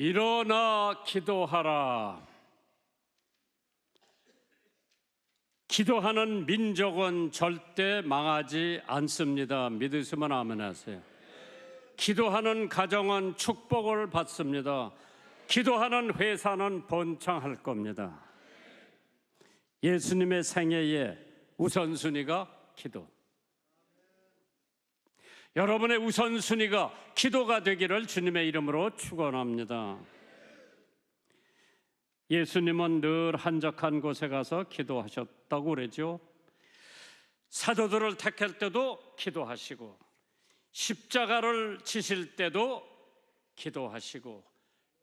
일어나 기도하라. 기도하는 민족은 절대 망하지 않습니다. 믿으시면 아멘 하세요. 기도하는 가정은 축복을 받습니다. 기도하는 회사는 번창할 겁니다. 예수님의 생애의 우선순위가 기도. 여러분의 우선순위가 기도가 되기를 주님의 이름으로 축원합니다. 예수님은 늘 한적한 곳에 가서 기도하셨다고 그러죠. 사도들을 택할 때도 기도하시고, 십자가를 지실 때도 기도하시고,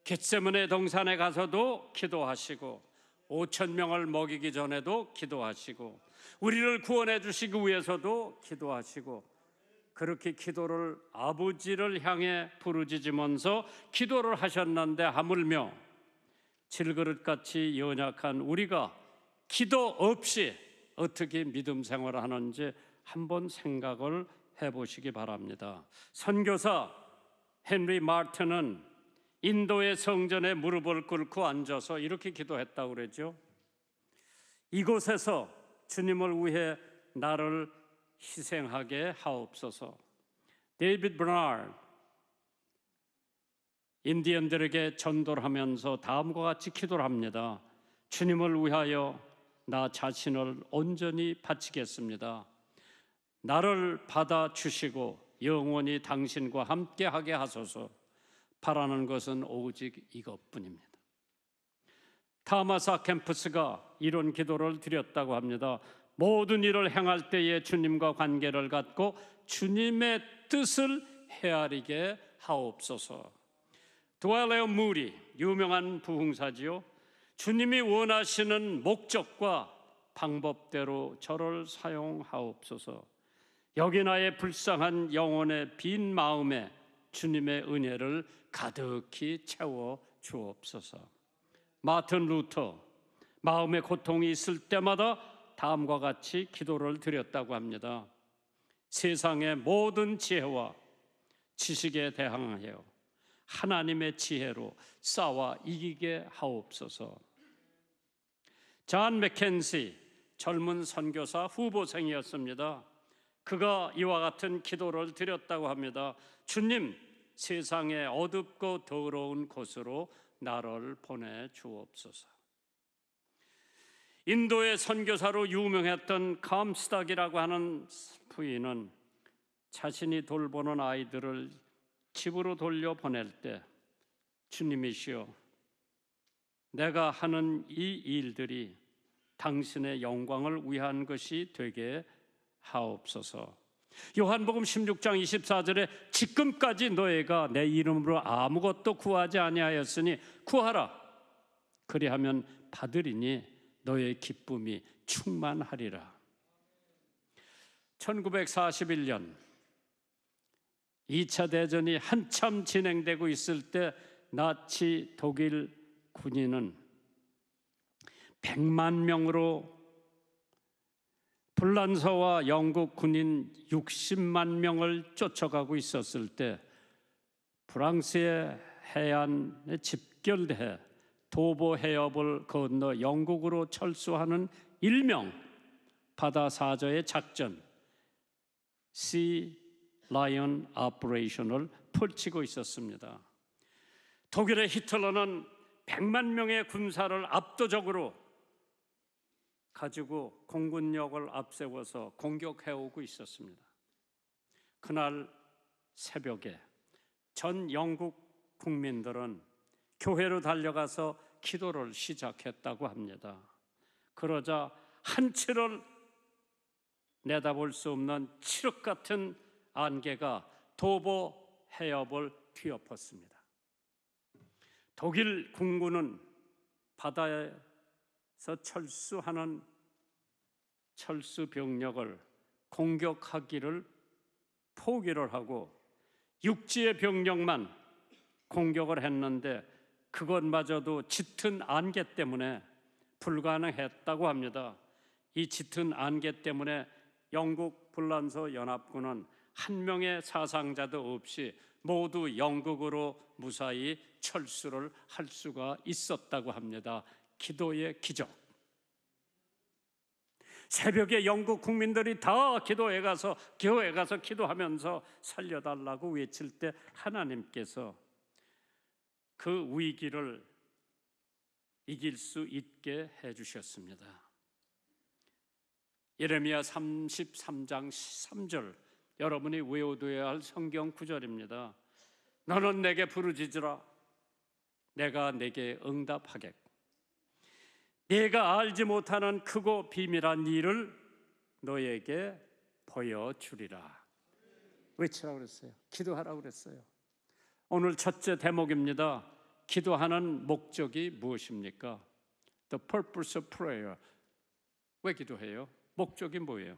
겟세마네 동산에 가서도 기도하시고, 5,000명을 먹이기 전에도 기도하시고, 우리를 구원해 주시기 위해서도 기도하시고, 그렇게 기도를 아버지를 향해 부르짖으면서 기도를 하셨는데, 하물며 질그릇같이 연약한 우리가 기도 없이 어떻게 믿음 생활을 하는지 한번 생각을 해보시기 바랍니다. 선교사 헨리 마틴은 인도의 성전에 무릎을 꿇고 앉아서 이렇게 기도했다고 그러죠. 이곳에서 주님을 위해 나를 희생하게 하옵소서. 데이비드 버나드 인디언들에게 전도를 하면서 다음과 같이 기도를 합니다. 주님을 위하여 나 자신을 온전히 바치겠습니다. 나를 받아주시고 영원히 당신과 함께하게 하소서. 바라는 것은 오직 이것뿐입니다. 타마스 캠프스가 이런 기도를 드렸다고 합니다. 모든 일을 행할 때에 주님과 관계를 갖고 주님의 뜻을 헤아리게 하옵소서. 드와일러 무리, 유명한 부흥사지요. 주님이 원하시는 목적과 방법대로 저를 사용하옵소서. 여기 나의 불쌍한 영혼의 빈 마음에 주님의 은혜를 가득히 채워 주옵소서. 마틴 루터, 마음의 고통이 있을 때마다 다음과 같이 기도를 드렸다고 합니다. 세상의 모든 지혜와 지식에 대항하여 하나님의 지혜로 싸워 이기게 하옵소서. 존 맥켄시, 젊은 선교사 후보생이었습니다. 그가 이와 같은 기도를 드렸다고 합니다. 주님, 세상의 어둡고 더러운 곳으로 나를 보내주옵소서. 인도의 선교사로 유명했던 감스닥이라고 하는 부인은 자신이 돌보는 아이들을 집으로 돌려보낼 때, 주님이시여, 내가 하는 이 일들이 당신의 영광을 위한 것이 되게 하옵소서. 요한복음 16장 24절에 지금까지 너희가 내 이름으로 아무것도 구하지 아니하였으니 구하라. 그리하면 받으리니 너의 기쁨이 충만하리라. 1941년 2차 대전이 한참 진행되고 있을 때 나치 독일 군인은 100만 명으로 불란서와 영국 군인 60만 명을 쫓아가고 있었을 때 프랑스의 해안에 집결해 도보 해협을 건너 영국으로 철수하는 일명 바다사저의 작전 Sea Lion Operation을 펼치고 있었습니다. 독일의 히틀러는 100만 명의 군사를 압도적으로 가지고 공군력을 앞세워서 공격해오고 있었습니다. 그날 새벽에 전 영국 국민들은 교회로 달려가서 기도를 시작했다고 합니다. 그러자 한치를 내다볼 수 없는 칠흑 같은 안개가 도보 해협을 뒤엎었습니다. 독일 군군은 바다에서 철수하는 철수 병력을 공격하기를 포기를 하고 육지의 병력만 공격을 했는데 그것마저도 짙은 안개 때문에 불가능했다고 합니다. 이 짙은 안개 때문에 영국 불란서 연합군은 한 명의 사상자도 없이 모두 영국으로 무사히 철수를 할 수가 있었다고 합니다. 기도의 기적. 새벽에 영국 국민들이 다 교회에 가서 기도하면서 살려달라고 외칠 때 하나님께서 그 위기를 이길 수 있게 해주셨습니다. 예레미야 33장 3절, 여러분이 외워둬야 할 성경 구절입니다. 너는 내게 부르짖으라, 내가 내게 응답하겠고 내가 알지 못하는 크고 비밀한 일을 너에게 보여주리라. 외치라고 그랬어요. 기도하라고 그랬어요. 오늘 첫째 대목입니다. 기도하는 목적이 무엇입니까? The purpose of prayer. 왜 기도해요? 목적이 뭐예요?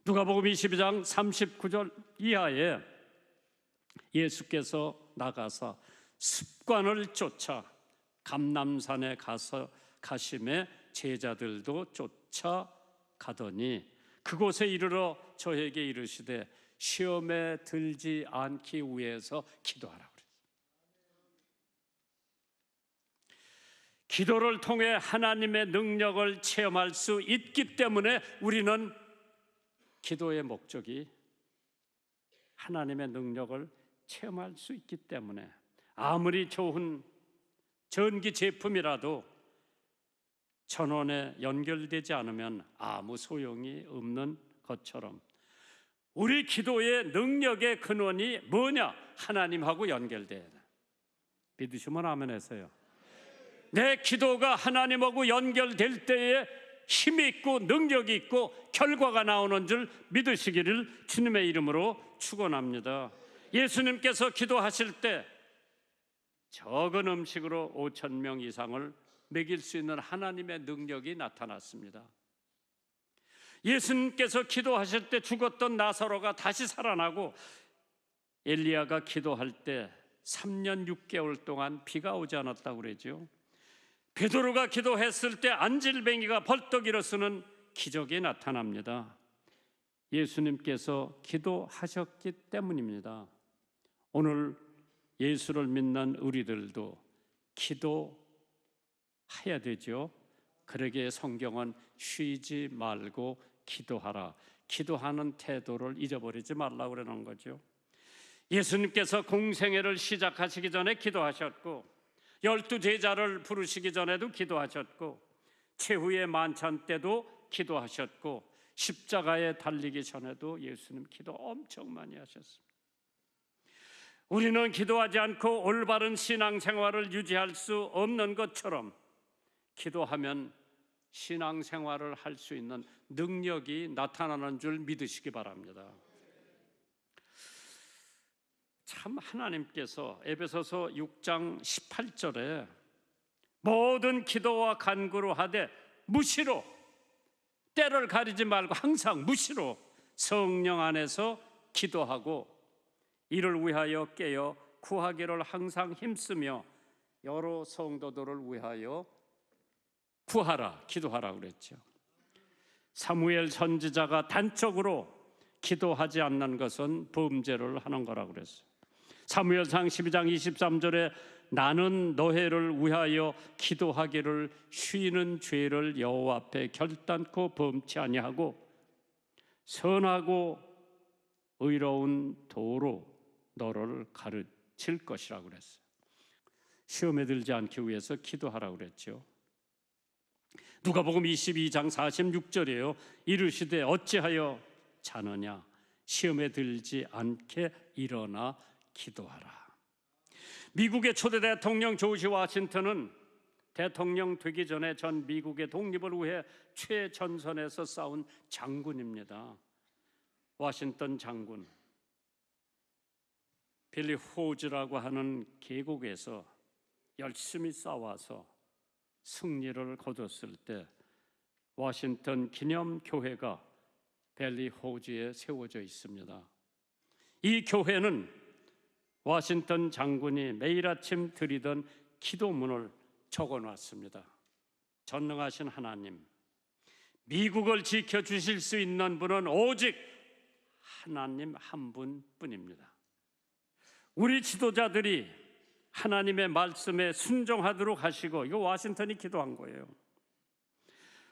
누가복음 22장 39절 이하에 예수께서 나가사 습관을 쫓아 감람산에 가심에 제자들도 쫓아가더니 그곳에 이르러 저에게 이르시되 시험에 들지 않기 위해서 기도하라 그랬어요. 기도를 통해 하나님의 능력을 체험할 수 있기 때문에 우리는 기도의 목적이 하나님의 능력을 체험할 수 있기 때문에 아무리 좋은 전기 제품이라도 전원에 연결되지 않으면 아무 소용이 없는 것처럼 우리 기도의 능력의 근원이 뭐냐? 하나님하고 연결돼야 돼. 믿으시면 아멘 하세요. 내 기도가 하나님하고 연결될 때에 힘이 있고 능력이 있고 결과가 나오는 줄 믿으시기를 주님의 이름으로 축원합니다. 예수님께서 기도하실 때 적은 음식으로 5,000명 이상을 먹일 수 있는 하나님의 능력이 나타났습니다. 예수님께서 기도하실 때 죽었던 나사로가 다시 살아나고 엘리야가 기도할 때 3년 6개월 동안 비가 오지 않았다고 그러죠. 베드로가 기도했을 때 안질뱅이가 벌떡 일어서는 기적이 나타납니다. 예수님께서 기도하셨기 때문입니다. 오늘 예수를 믿는 우리들도 기도해야 되죠. 그러기에 성경은 쉬지 말고 기도하라, 기도하는 태도를 잊어버리지 말라고 그러는 거죠. 예수님께서 공생애를 시작하시기 전에 기도하셨고 12 제자를 부르시기 전에도 기도하셨고 최후의 만찬 때도 기도하셨고 십자가에 달리기 전에도 예수님 기도 엄청 많이 하셨습니다. 우리는 기도하지 않고 올바른 신앙생활을 유지할 수 없는 것처럼 기도하면 신앙생활을 할 수 있는 능력이 나타나는 줄 믿으시기 바랍니다. 참 하나님께서 에베소서 6장 18절에 모든 기도와 간구로 하되 무시로, 때를 가리지 말고 항상 무시로 성령 안에서 기도하고 이를 위하여 깨어 구하기를 항상 힘쓰며 여러 성도들을 위하여 구하라, 기도하라 그랬죠. 사무엘 선지자가 단적으로 기도하지 않는 것은 범죄를 하는 거라고 그랬어요. 사무엘상 12장 23절에 나는 너희를 위하여 기도하기를 쉬는 죄를 여호와 앞에 결단코 범치 아니하고 선하고 의로운 도로 너를 가르칠 것이라고 그랬어요. 시험에 들지 않기 위해서 기도하라고 그랬죠. 누가복음 22장 46절이에요. 이르시되 어찌하여 자느냐, 시험에 들지 않게 일어나 기도하라. 미국의 초대 대통령 조지 워싱턴은 대통령 되기 전에 전 미국의 독립을 위해 최전선에서 싸운 장군입니다. 워싱턴 장군 빌리 호즈라고 하는 계곡에서 열심히 싸워서 승리를 거뒀을 때 워싱턴 기념교회가 빌리 호즈에 세워져 있습니다. 이 교회는 워싱턴 장군이 매일 아침 드리던 기도문을 적어놨습니다. 전능하신 하나님, 미국을 지켜주실 수 있는 분은 오직 하나님 한 분뿐입니다. 우리 지도자들이 하나님의 말씀에 순종하도록 하시고, 이거 워싱턴이 기도한 거예요.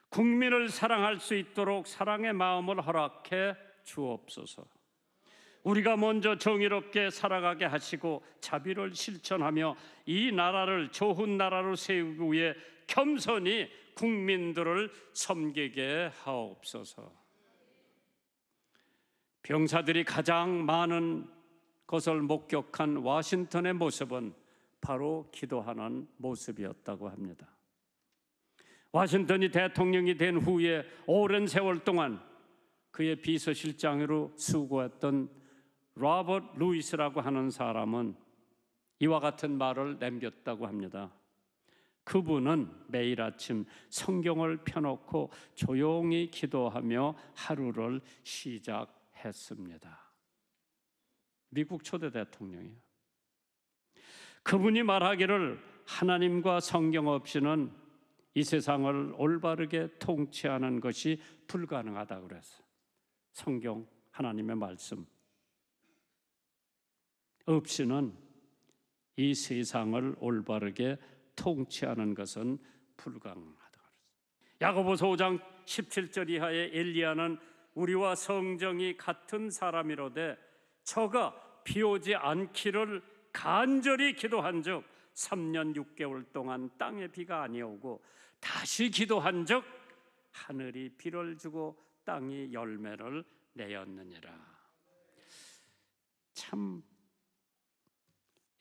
국민을 사랑할 수 있도록 사랑의 마음을 허락해 주옵소서. 우리가 먼저 정의롭게 살아가게 하시고 자비를 실천하며 이 나라를 좋은 나라로 세우기 위해 겸손히 국민들을 섬기게 하옵소서. 병사들이 가장 많은 것을 목격한 워싱턴의 모습은 바로 기도하는 모습이었다고 합니다. 워싱턴이 대통령이 된 후에 오랜 세월 동안 그의 비서실장으로 수고했던 로버트 루이스라고 하는 사람은 이와 같은 말을 남겼다고 합니다. 그분은 매일 아침 성경을 펴놓고 조용히 기도하며 하루를 시작했습니다. 미국 초대 대통령이에요. 그분이 말하기를 하나님과 성경 없이는 이 세상을 올바르게 통치하는 것이 불가능하다고 그랬어요. 성경, 하나님의 말씀 없이는 이 세상을 올바르게 통치하는 것은 불가능하다고 그랬어요. 야고보서 5장 17절 이하의 엘리야는 우리와 성정이 같은 사람이로되 저가 비 오지 않기를 간절히 기도한즉 3년 6개월 동안 땅에 비가 아니오고 다시 기도한즉 하늘이 비를 주고 땅이 열매를 내었느니라. 참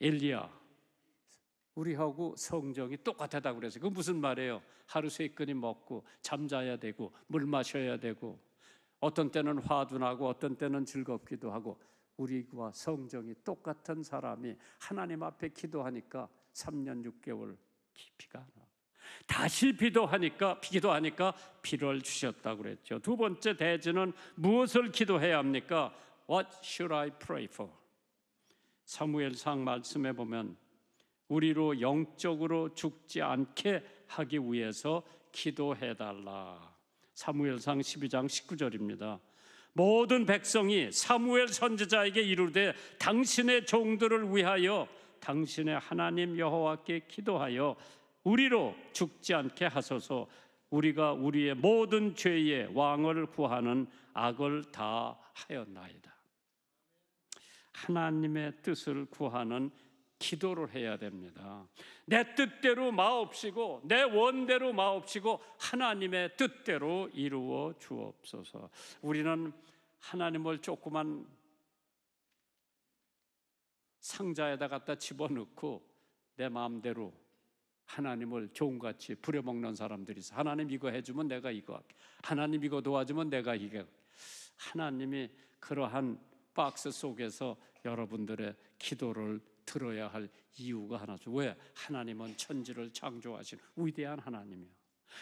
엘리야, 우리하고 성정이 똑같다고 그래서 그 무슨 말이에요? 하루 3끼니 먹고 잠자야 되고 물 마셔야 되고 어떤 때는 화도 나고 어떤 때는 즐겁기도 하고 우리와 성정이 똑같은 사람이 하나님 앞에 기도하니까 3년 6개월 비가 안 와. 다시 기도하니까 비를 주셨다고 그랬죠. 두 번째 대지는 무엇을 기도해야 합니까? What should I pray for? 사무엘상 말씀에 보면 우리로 영적으로 죽지 않게 하기 위해서 기도해달라. 사무엘상 12장 19절입니다. 모든 백성이 사무엘 선지자에게 이르되 당신의 종들을 위하여 당신의 하나님 여호와께 기도하여 우리로 죽지 않게 하소서. 우리가 우리의 모든 죄의 왕을 구하는 악을 다 하였나이다. 하나님의 뜻을 구하는 기도를 해야 됩니다. 내 뜻대로 마옵시고 내 원대로 마옵시고 하나님의 뜻대로 이루어 주옵소서. 우리는 하나님을 조그만 상자에다 갖다 집어넣고 내 마음대로 하나님을 종같이 부려먹는 사람들이 있어. 하나님 이거 해주면 내가 이거 할게. 하나님 이거 도와주면 내가 이거 할게. 하나님이 그러한 박스 속에서 여러분들의 기도를 들어야 할 이유가 하나죠. 왜? 하나님은 천지를 창조하신 위대한 하나님이에요.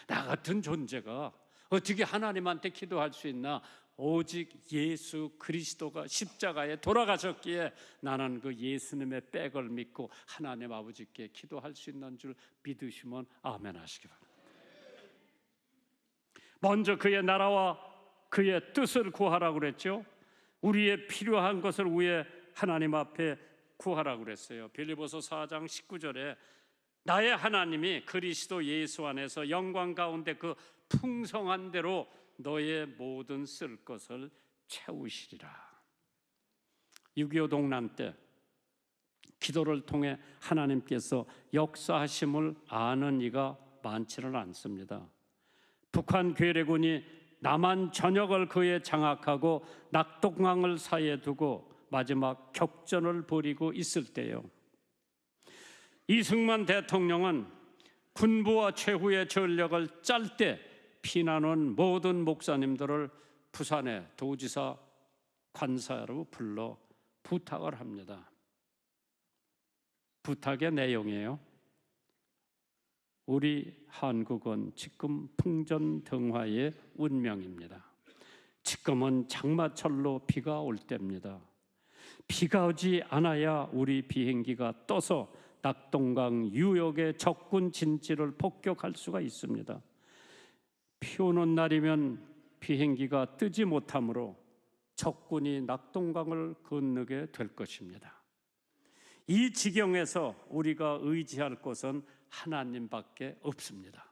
나 같은 존재가 어떻게 하나님한테 기도할 수 있나? 오직 예수 그리스도가 십자가에 돌아가셨기에 나는 그 예수님의 백을 믿고 하나님 아버지께 기도할 수 있는 줄 믿으시면 아멘 하시기 바랍니다. 먼저 그의 나라와 그의 뜻을 구하라고 그랬죠. 우리의 필요한 것을 위해 하나님 앞에 구하라고 그랬어요. 빌립보서 4장 19절에 나의 하나님이 그리스도 예수 안에서 영광 가운데 그 풍성한 대로 너의 모든 쓸 것을 채우시리라. 6.25 동란 때 기도를 통해 하나님께서 역사하심을 아는 이가 많지는 않습니다. 북한 괴뢰군이 남한 전역을 그에 장악하고 낙동강을 사이에 두고 마지막 격전을 벌이고 있을 때요, 이승만 대통령은 군부와 최후의 전력을 짤 때 피난온 모든 목사님들을 부산의 도지사 관사로 불러 부탁을 합니다. 부탁의 내용이에요. 우리 한국은 지금 풍전등화의 운명입니다. 지금은 장마철로 비가 올 때입니다. 비가 오지 않아야 우리 비행기가 떠서 낙동강 유역의 적군 진지를 폭격할 수가 있습니다. 비 오는 날이면 비행기가 뜨지 못하므로 적군이 낙동강을 건너게 될 것입니다. 이 지경에서 우리가 의지할 곳은 하나님밖에 없습니다.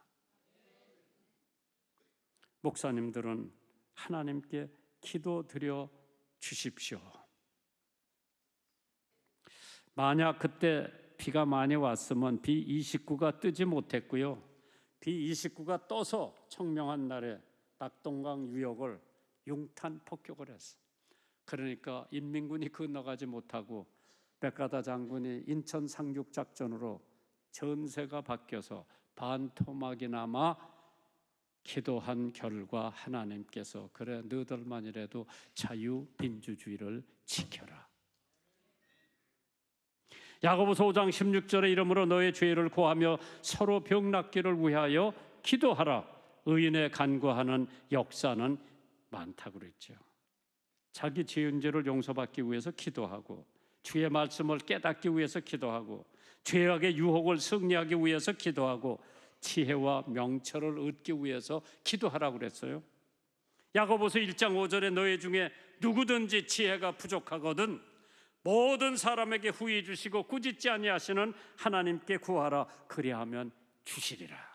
목사님들은 하나님께 기도드려 주십시오. 만약 그때 비가 많이 왔으면 B29가 뜨지 못했고요. B29가 떠서 청명한 날에 낙동강 유역을 융탄 폭격을 했어. 그러니까 인민군이 건너가지 못하고 백가다 장군이 인천 상륙 작전으로 전세가 바뀌어서 반토막이 남아 기도한 결과 하나님께서 그래 너희들만이라도 자유민주주의를 지켜라. 야고보서 5장 16절에 이러므로 너의 죄를 고하며 서로 병 낫기를 위하여 기도하라. 의인의 간구하는 역사는 많다고 그랬죠. 자기 지은 죄를 용서받기 위해서 기도하고 주의 말씀을 깨닫기 위해서 기도하고 죄악의 유혹을 승리하기 위해서 기도하고 지혜와 명철을 얻기 위해서 기도하라고 그랬어요. 야고보서 1장 5절에 너희 중에 누구든지 지혜가 부족하거든 모든 사람에게 후히 주시고 꾸짖지 아니하시는 하나님께 구하라. 그리하면 주시리라.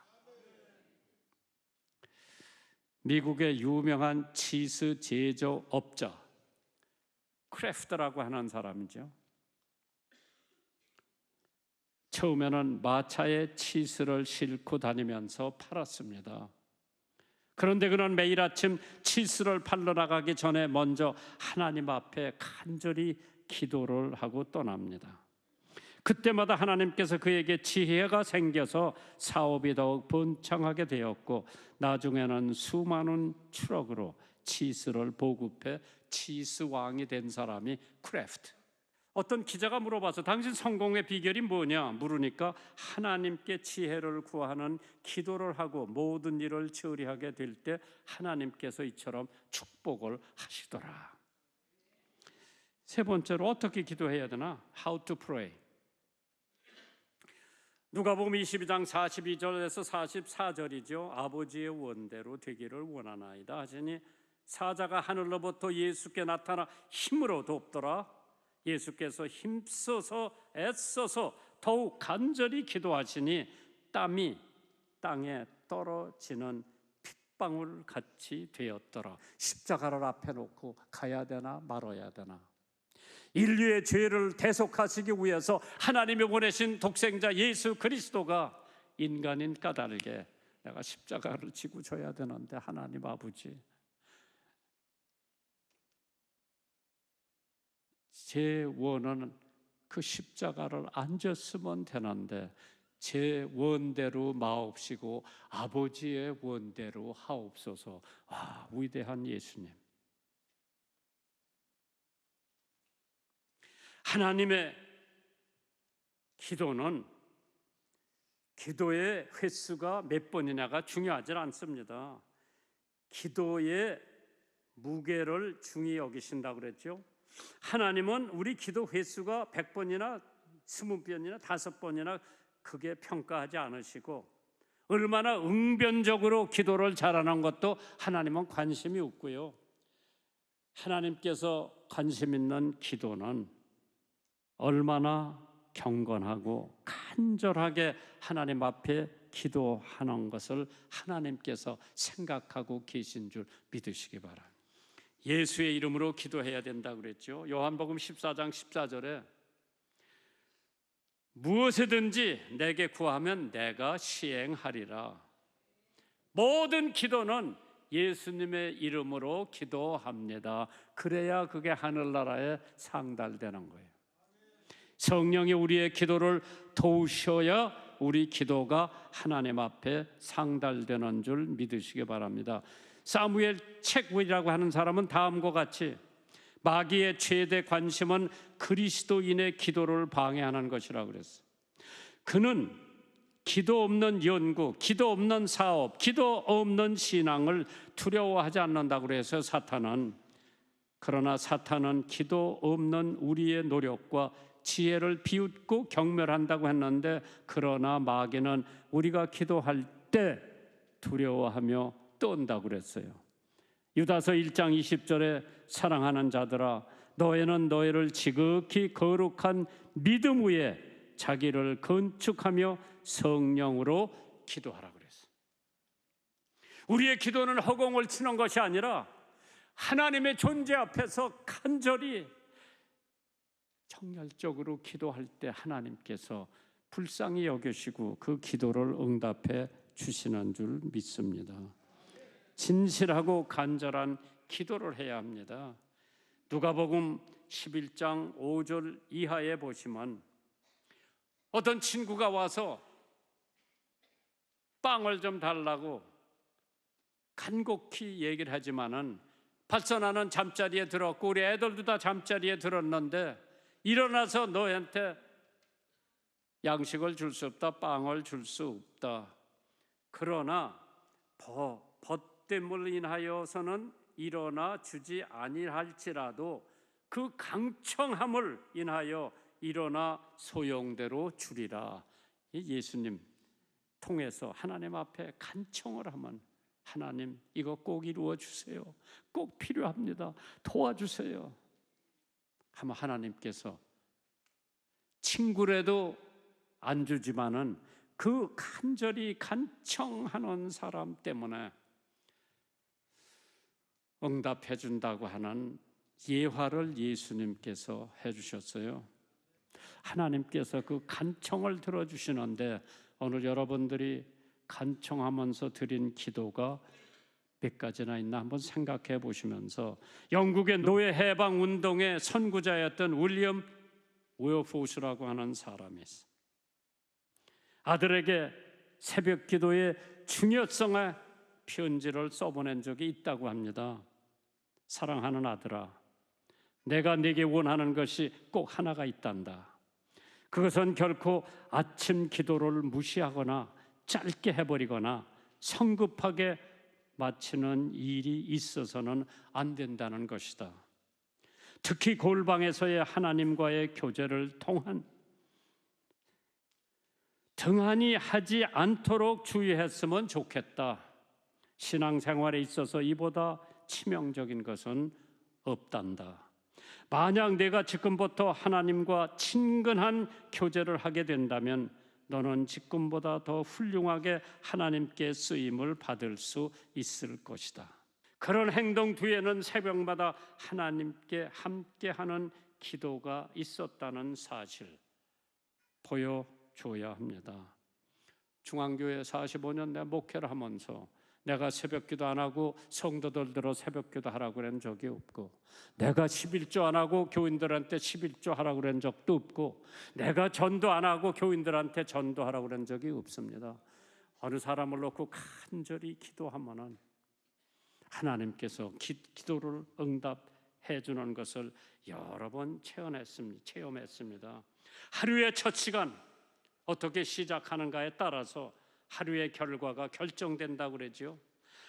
미국의 유명한 치즈 제조업자 크래프트라고 하는 사람이죠. 처음에는 마차에 치즈를 싣고 다니면서 팔았습니다. 그런데 그는 매일 아침 치즈를 팔러 나가기 전에 먼저 하나님 앞에 간절히 기도를 하고 떠납니다. 그때마다 하나님께서 그에게 지혜가 생겨서 사업이 더욱 번창하게 되었고 나중에는 수많은 트럭으로 치즈를 보급해 치즈 왕이 된 사람이 크래프트. 어떤 기자가 물어봐서 당신 성공의 비결이 뭐냐 물으니까 하나님께 지혜를 구하는 기도를 하고 모든 일을 처리하게 될 때 하나님께서 이처럼 축복을 하시더라. 세 번째로 어떻게 기도해야 되나? How to pray. 누가복음 22장 42절에서 44절이죠. 아버지의 원대로 되기를 원하나이다 하시니 사자가 하늘로부터 예수께 나타나 힘으로 돕더라. 예수께서 힘써서 애써서 더욱 간절히 기도하시니 땀이 땅에 떨어지는 핏방울 같이 되었더라. 십자가를 앞에 놓고 가야 되나 말아야 되나. 인류의 죄를 대속하시기 위해서 하나님이 보내신 독생자 예수 그리스도가 인간인 까닭에 내가 십자가를 지고 져야 되는데 하나님 아버지 제 원은 그 십자가를 안 졌으면 되는데 제 원대로 마옵시고 아버지의 원대로 하옵소서. 아, 위대한 예수님. 하나님의 기도는 기도의 횟수가 몇 번이냐가 중요하지 않습니다. 기도의 무게를 중히 여기신다고 그랬죠. 하나님은 우리 기도 횟수가 100번이나 20번이나 5번이나 크게 평가하지 않으시고 얼마나 응변적으로 기도를 잘하는 것도 하나님은 관심이 없고요. 하나님께서 관심 있는 기도는 얼마나 경건하고 간절하게 하나님 앞에 기도하는 것을 하나님께서 생각하고 계신 줄 믿으시기 바랍니다. 예수의 이름으로 기도해야 된다고 그랬죠. 요한복음 14장 14절에 무엇이든지 내게 구하면 내가 시행하리라. 모든 기도는 예수님의 이름으로 기도합니다. 그래야 그게 하늘나라에 상달되는 거예요. 성령이 우리의 기도를 도우셔야 우리 기도가 하나님 앞에 상달되는 줄 믿으시기 바랍니다. 사무엘 책이라고 하는 사람은 다음과 같이 마귀의 최대 관심은 그리스도인의 기도를 방해하는 것이라고 그랬어요. 그는 기도 없는 연구, 기도 없는 사업, 기도 없는 신앙을 두려워하지 않는다고 그래서 그러나 사탄은 기도 없는 우리의 노력과 지혜를 비웃고 경멸한다고 했는데 그러나 마귀는 우리가 기도할 때 두려워하며 떤다고 그랬어요. 유다서 1장 20절에 사랑하는 자들아 너희는 너희를 지극히 거룩한 믿음 위에 자기를 건축하며 성령으로 기도하라 그랬어요. 우리의 기도는 허공을 치는 것이 아니라 하나님의 존재 앞에서 간절히 정열적으로 기도할 때 하나님께서 불쌍히 여기시고 그 기도를 응답해 주시는 줄 믿습니다. 진실하고 간절한 기도를 해야 합니다. 누가복음 11장 5절 이하에 보시면 어떤 친구가 와서 빵을 좀 달라고 간곡히 얘기를 하지만은 벌써 나는 잠자리에 들었고 우리 애들도 다 잠자리에 들었는데 일어나서 너한테 양식을 줄 수 없다, 빵을 줄 수 없다. 그러나 벗됨을 인하여서는 일어나 주지 아니할지라도 그 강청함을 인하여 일어나 소용대로 주리라. 예수님 통해서 하나님 앞에 간청을 하면 하나님 이거 꼭 이루어 주세요. 꼭 필요합니다. 도와주세요. 하면 하나님께서 친구라도 안 주지만은 그 간절히 간청하는 사람 때문에 응답해 준다고 하는 예화를 예수님께서 해주셨어요. 하나님께서 그 간청을 들어주시는데 오늘 여러분들이 간청하면서 드린 기도가 몇 가지나 있나 한번 생각해 보시면서 영국의 노예 해방 운동의 선구자였던 윌리엄 웨어포스라고 하는 사람이 있어요. 아들에게 새벽 기도의 중요성에 편지를 써보낸 적이 있다고 합니다. 사랑하는 아들아, 내가 네게 원하는 것이 꼭 하나가 있단다. 그것은 결코 아침 기도를 무시하거나 짧게 해버리거나 성급하게 마치는 일이 있어서는 안 된다는 것이다. 특히 골방에서의 하나님과의 교제를 통한 등한히 하지 않도록 주의했으면 좋겠다. 신앙생활에 있어서 이보다 치명적인 것은 없단다. 만약 내가 지금부터 하나님과 친근한 교제를 하게 된다면 너는 지금보다 더 훌륭하게 하나님께 쓰임을 받을 수 있을 것이다. 그런 행동 뒤에는 새벽마다 하나님께 함께하는 기도가 있었다는 사실 보여줘야 합니다. 중앙교회 45년 내 목회를 하면서 내가 새벽기도 안 하고 성도들 들어 새벽기도 하라고 그런 적이 없고, 내가 11조 안 하고 교인들한테 11조 하라고 그런 적도 없고, 내가 전도 안 하고 교인들한테 전도하라고 그런 적이 없습니다. 어느 사람을 놓고 간절히 기도하면은 하나님께서 기도를 응답해 주는 것을 여러 번 체험했습니다. 하루의 첫 시간 어떻게 시작하는가에 따라서 하루의 결과가 결정된다고 그러죠.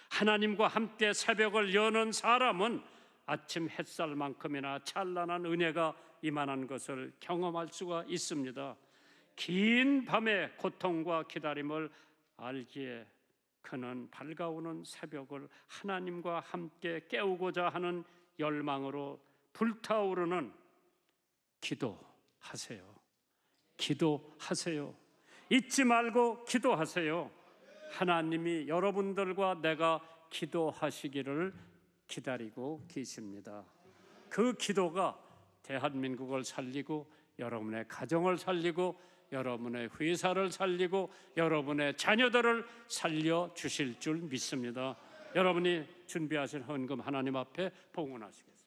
하나님과 함께 새벽을 여는 사람은 아침 햇살만큼이나 찬란한 은혜가 임하는 것을 경험할 수가 있습니다. 긴 밤의 고통과 기다림을 알기에 그는 밝아오는 새벽을 하나님과 함께 깨우고자 하는 열망으로 불타오르는 기도하세요. 기도하세요. 잊지 말고 기도하세요. 하나님이 여러분들과 내가 기도하시기를 기다리고 계십니다. 그 기도가 대한민국을 살리고 여러분의 가정을 살리고 여러분의 회사를 살리고 여러분의 자녀들을 살려주실 줄 믿습니다. 여러분이 준비하신 헌금 하나님 앞에 봉헌하시겠습니다.